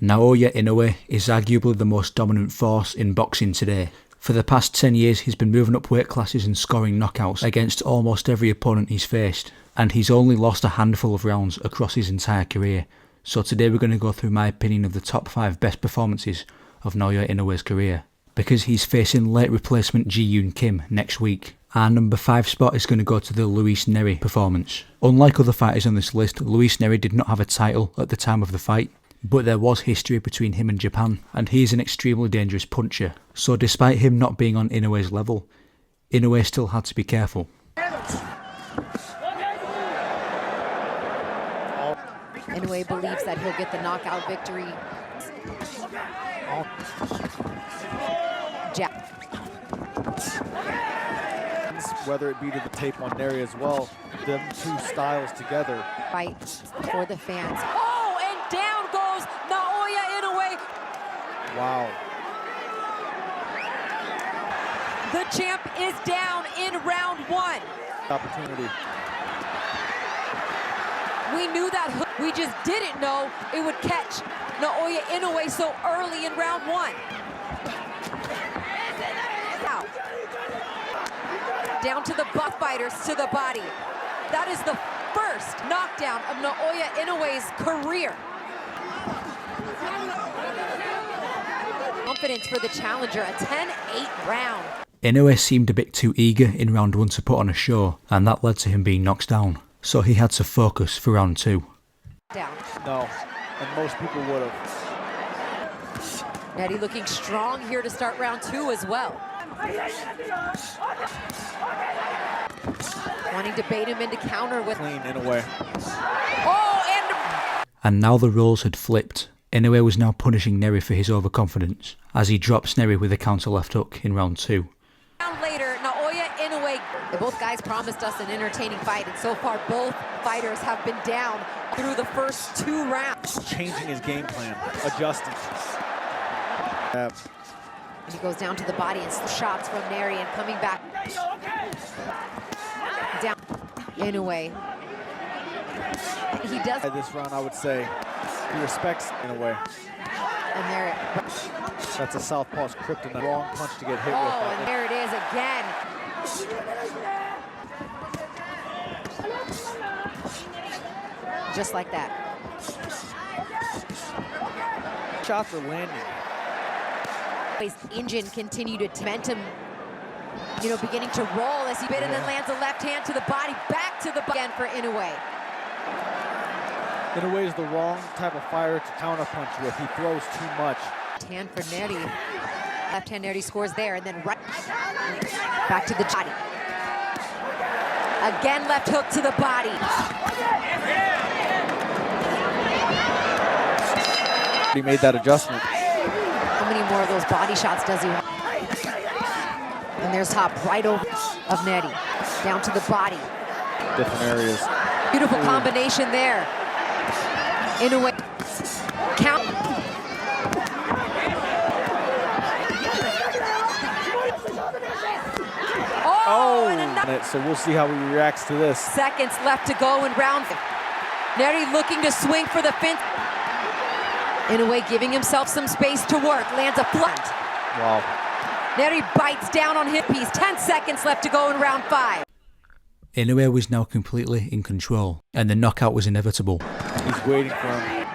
Naoya Inoue is arguably the most dominant force in boxing today. For the past 10 years he's been moving up weight classes and scoring knockouts against almost every opponent he's faced, and he's only lost a handful of rounds across his entire career. So today we're going to go through my opinion of the top 5 best performances of Naoya Inoue's career. Because he's facing late replacement Ji-Yoon Kim next week. Our number 5 spot is going to go to the Luis Nery performance. Unlike other fighters on this list, Luis Nery did not have a title at the time of the fight, but there was history between him and Japan, and he is an extremely dangerous puncher. So despite him not being on Inoue's level, Inoue still had to be careful. Inoue believes that he'll get the knockout victory. Whether it be to the tape on Nery as well, them two styles together. Fight for the fans. Oh, and down goes Naoya Inoue. Wow. The champ is down in round 1. Opportunity. We knew that hook. We just didn't know it would catch Naoya Inoue so early in round 1. Wow. Down to the butt fighters, to the body. That is the first knockdown of Naoya Inoue's career. Confidence for the challenger, a 10-8 round. Inoue seemed a bit too eager in round 1 to put on a show, and that led to him being knocked down. So he had to focus for round 2. Down. No, and most people would have. Nery looking strong here to start round 2 as well. Wanting to bait him into counter with Clean Inoue. Oh, and now the roles had flipped. Inoue was now punishing Nery for his overconfidence, as he drops Nery with a counter left hook in round 2. Round later, Naoya Inoue. Both guys promised us an entertaining fight, and so far both fighters have been down through the first 2 rounds. Changing his game plan, adjusting. And he goes down to the body and shots from Nery and coming back. Down Inoue. He does. This round, I would say, he respects Inoue. And there, that's a southpaw's kryptonite. Wrong punch to get hit with. and there it is again. Just like that. Shots are landing. His engine continued to momentum, beginning to roll as he bit and then lands a left hand to the body, back to the again for Inoue. Inoue is the wrong type of fighter to counterpunch with. He throws too much. Hand for Nery. Left hand Nery scores there, and then right back to the body. Again, left hook to the body. He made that adjustment. How many more of those body shots does he want? And there's top right over of Nery. Down to the body. Different areas. Beautiful combination there. Inoue. Count. Oh! So we'll see how he reacts to this. Seconds left to go in round. Nery looking to swing for the fence. Inoue giving himself some space to work. Lands a flat. Wow. Nery bites down on hip piece. 10 seconds left to go in round 5. Inoue was now completely in control, and the knockout was inevitable. He's waiting for him.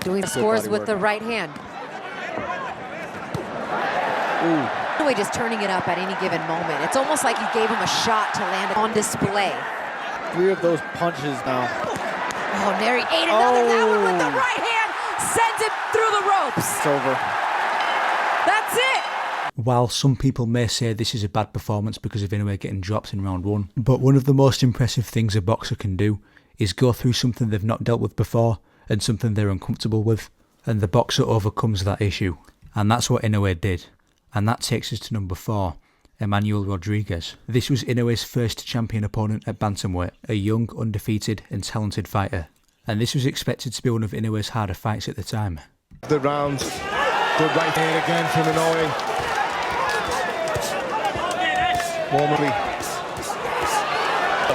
Doing scores with the right hand. Inoue just turning it up at any given moment. It's almost like he gave him a shot to land it on display. 3 of those punches now. Oh, Nery ate another. That one with the right hand sends it through the ropes. It's over. That's it. While some people may say this is a bad performance because of Inoue getting dropped in round 1, but one of the most impressive things a boxer can do is go through something they've not dealt with before and something they're uncomfortable with, and the boxer overcomes that issue. And that's what Inoue did. And that takes us to number 4, Emmanuel Rodriguez. This was Inoue's first champion opponent at bantamweight, a young, undefeated and talented fighter. And this was expected to be one of Inoue's harder fights at the time. The round, good right hand again from Inoue. Warmly.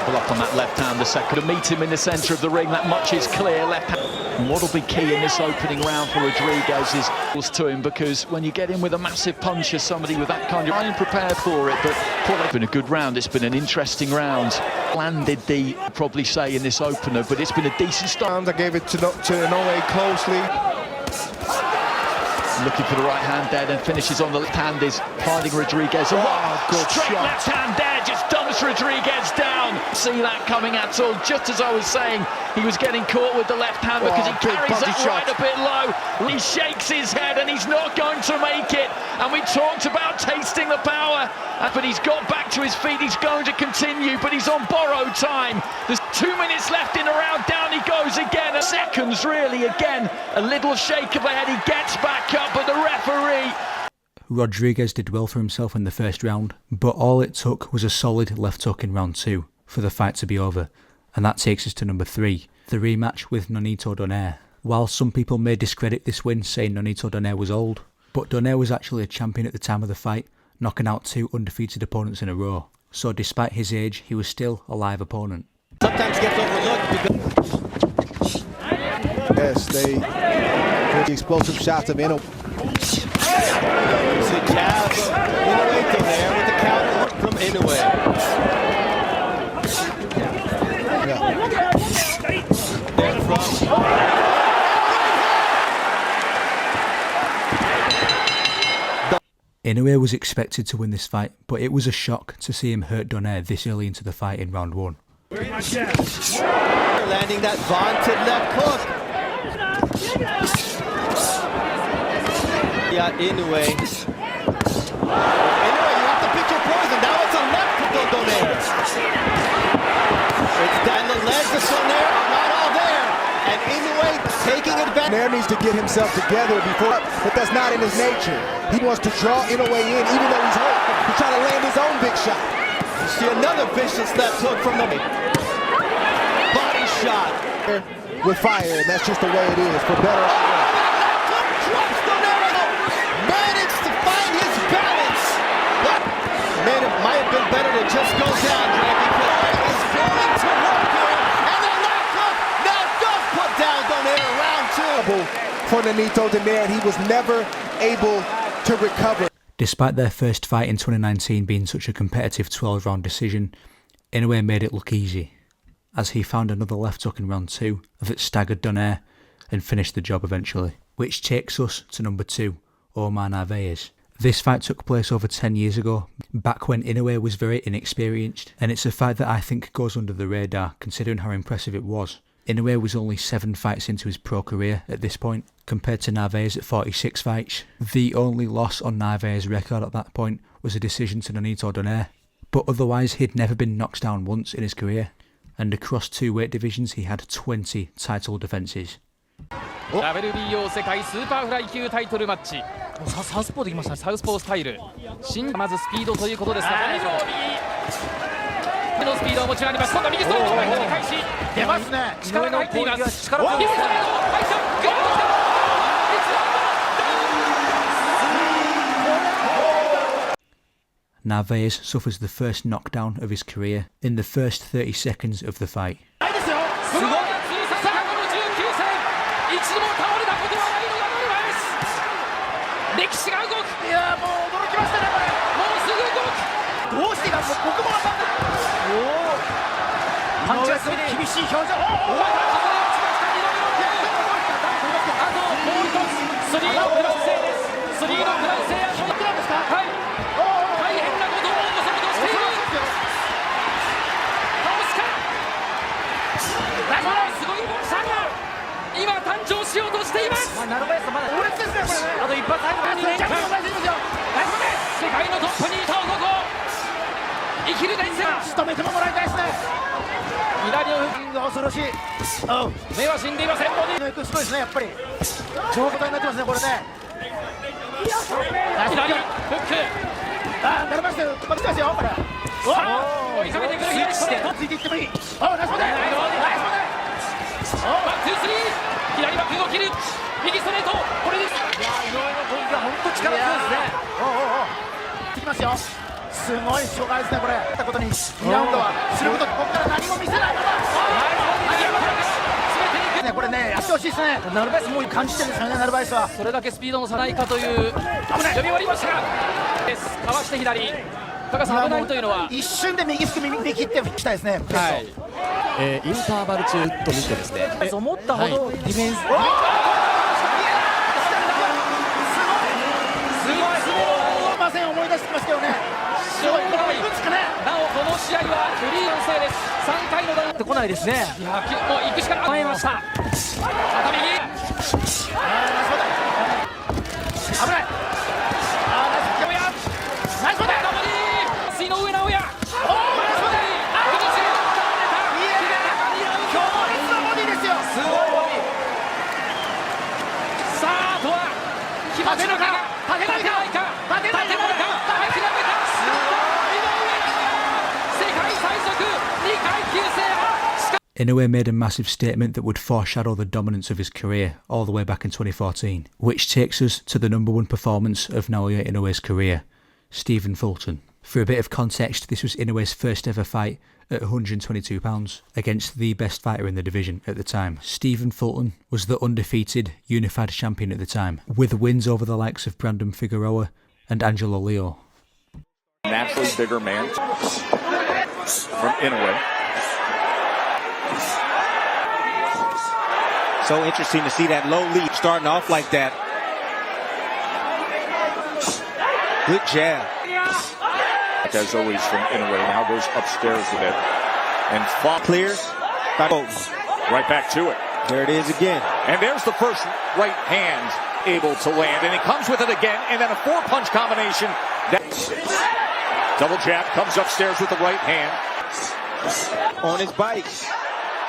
double up on that left hand, the second. To meet him in the centre of the ring, that much is clear. Left hand. And what'll be key in this opening round for Rodriguez is to him, because when you get in with a massive punch as somebody with that kind of... I'm prepared for it, but it's been a good round. It's been an interesting round. Landed the, probably say, in this opener, but it's been a decent start. I gave it to Inoue closely. Looking for the right hand there, then finishes on the left hand, is finding Rodriguez. Oh, good straight shot. Left hand there, just dumps Rodriguez down. See that coming at all, just as I was saying, he was getting caught with the left hand because he carries that right a bit low. He shakes his head and he's not going to make it. And we talked about tasting the power, but he's got back to his feet, he's going to continue, but he's on borrowed time. There's 2 minutes left in the round, down he goes again. Seconds really, again, a little shake of the head, he gets back up, but the referee... Rodriguez did well for himself in the first round, but all it took was a solid left hook in round 2 for the fight to be over, and that takes us to number 3, the rematch with Nonito Donaire. While some people may discredit this win, saying Nonito Donaire was old, but Donaire was actually a champion at the time of the fight, knocking out 2 undefeated opponents in a row, so despite his age, he was still a live opponent. Sometimes gets overlooked because... Yes, the explosive shots of Inoue. It's a jab of Inoue there with the counter from Inoue. There from... Inoue was expected to win this fight, but it was a shock to see him hurt Donaire this early into the fight in round 1. Landing that vaunted left hook. Yeah, Inoue. Inoue, you have to pick your poison. Now it's a left hook on Donaire. It's down the legs of Donaire, not all there. And Inoue taking advantage. Nair needs to get himself together before, but that's not in his nature. He wants to draw Inoue in, even though he's hurt. He's trying to land his own big shot. You see another vicious left hook from the body shot. With fire, and that's just the way it is, for better or worse. Drops Donaire. Managed to find his balance. But man, it might have been better to just go down, Dre, because it's going to work here. And the left hook now does put down Donaire round 2. For Nonito Donaire, he was never able to recover. Despite their first fight in 2019 being such a competitive 12-round decision, Inoue made it look easy, as he found another left hook in round 2 that staggered Donaire and finished the job eventually. Which takes us to number 2, Omar Narvaez. This fight took place over 10 years ago, back when Inoue was very inexperienced, and it's a fight that I think goes under the radar considering how impressive it was. Inoue was only 7 fights into his pro career at this point, compared to Narvaez at 46 fights. The only loss on Narvaez's record at that point was a decision to Nonito Donaire, but otherwise he'd never been knocked down once in his career, and across 2 weight divisions he had 20 title defences. WBO 世界スーパーフライ級タイトルマッチ。サウスポーできましたね。サウスポースタイル。まずスピードということですが、右のスピードを持ち上げます。今度は右ストレートを前に開始。出ますね。力が入っています。右ストレート入った。グッときた。Narvaez suffers the first knockdown of his career in the first 30 seconds of the fight. すごい障害ですね、これ。ったことに2ラウンドはすること、ここから何も見せないのか。これね、やってほしいですね。ナルバイスもう感じてるんですよね、ナルバイスは。それだけスピードの差ないかという読み終わりましたが、かわして左。高さ危ないというのは一瞬で右すく右切ってしたいですね。はい。インターバル中と見てですね、思ったほどディフェンス、すごい。ません、思い出してきましたよね。すごい。これも行くんですかね。なおこの試合はフリーのせいです。3回のダウンってこないですね。いや、もう行くしかなくなりました。片右。危ない。ナイスボディ。井上直也。立てるか立てないか立てないか立てないか世界最速2階級制覇。 Inoue made a massive statement that would foreshadow the dominance of his career all the way back in 2014, which takes us to the #1 performance of Naoya Inoue's career, Stephen Fulton. For a bit of context, this was Inoue's first ever fight at £122 against the best fighter in the division at the time. Stephen Fulton was the undefeated unified champion at the time, with wins over the likes of Brandon Figueroa and Angelo Leo. Naturally bigger man from Inoue. So interesting to see that low lead starting off like that. Good jab. As always from Inoue, now goes upstairs with it. And Clears. Right back to it. There it is again. And there's the first right hand able to land. And he comes with it again. And then a 4-punch combination. Double jab, comes upstairs with the right hand. On his bike.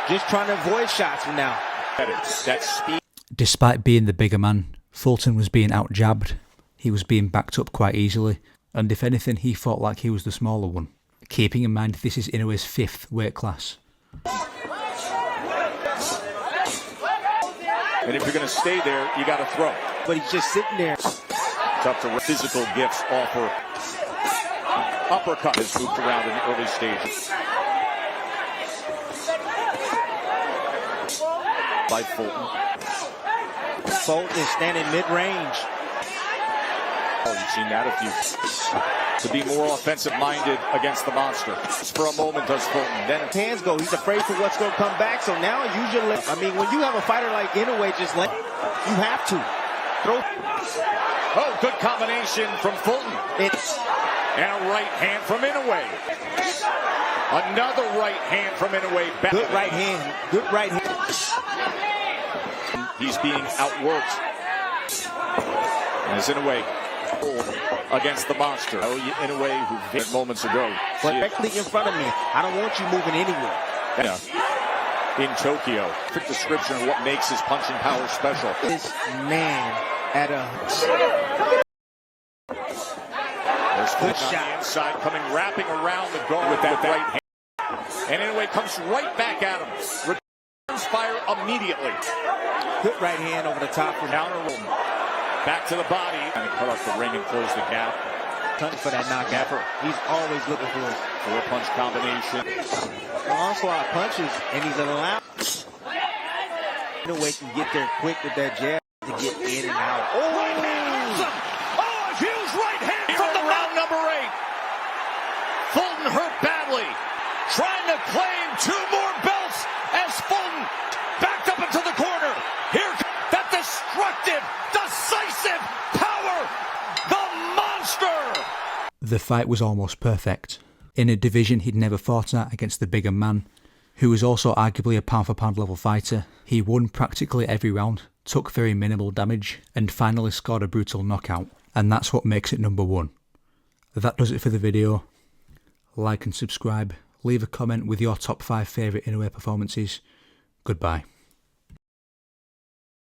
Just trying to avoid shots from now. That speed. Despite being the bigger man, Fulton was being out-jabbed. He was being backed up quite easily. And if anything, he fought like he was the smaller one. Keeping in mind this is Inoue's 5th weight class. And if you're going to stay there, you got to throw. But he's just sitting there. Tough to physical gifts offer. Uppercut has moved around in the early stages. By Fulton. Fulton is standing mid-range. Oh, you've seen that a few. To be more offensive-minded against the monster. For a moment, does Fulton. Then his hands go. He's afraid for what's going to come back. So now usually, I mean, when you have a fighter like Inoue, just let you have to throw. Oh, good combination from Fulton. And a right hand from Inoue. Another right hand from Inoue. Good right hand. Good right hand. He's being outworked. As Inoue against the monster. Oh, Inoue, who hit moments ago. Directly in front of me. I don't want you moving anywhere. Yeah. In Tokyo. Quick description of what makes his punching power special. This man at a good shot. On the inside, coming wrapping around the guard with that right hand. And Inoue comes right back at him. Returns fire immediately. Good right hand over the top. Counter room. Back to the body. And cut off the ring and close the gap. Hunting for that knockout. He's always looking for it. 4-punch combination. Onslaught punches, and he's allowed. Inoue can get there quick with that jab to get in and out. Oh, a huge right hand from the round number 8. Fulton hurt badly. Trying to claim 2 more belts as Fulton backed up into the corner. Here, that destructive, decisive power. The monster. The fight was almost perfect. In a division he'd never fought at against the bigger man, who was also arguably a pound-for-pound level fighter, he won practically every round, took very minimal damage, and finally scored a brutal knockout. And that's what makes it #1. That does it for the video. Like and subscribe. Leave a comment with your top 5 favourite Inoue performances. Goodbye.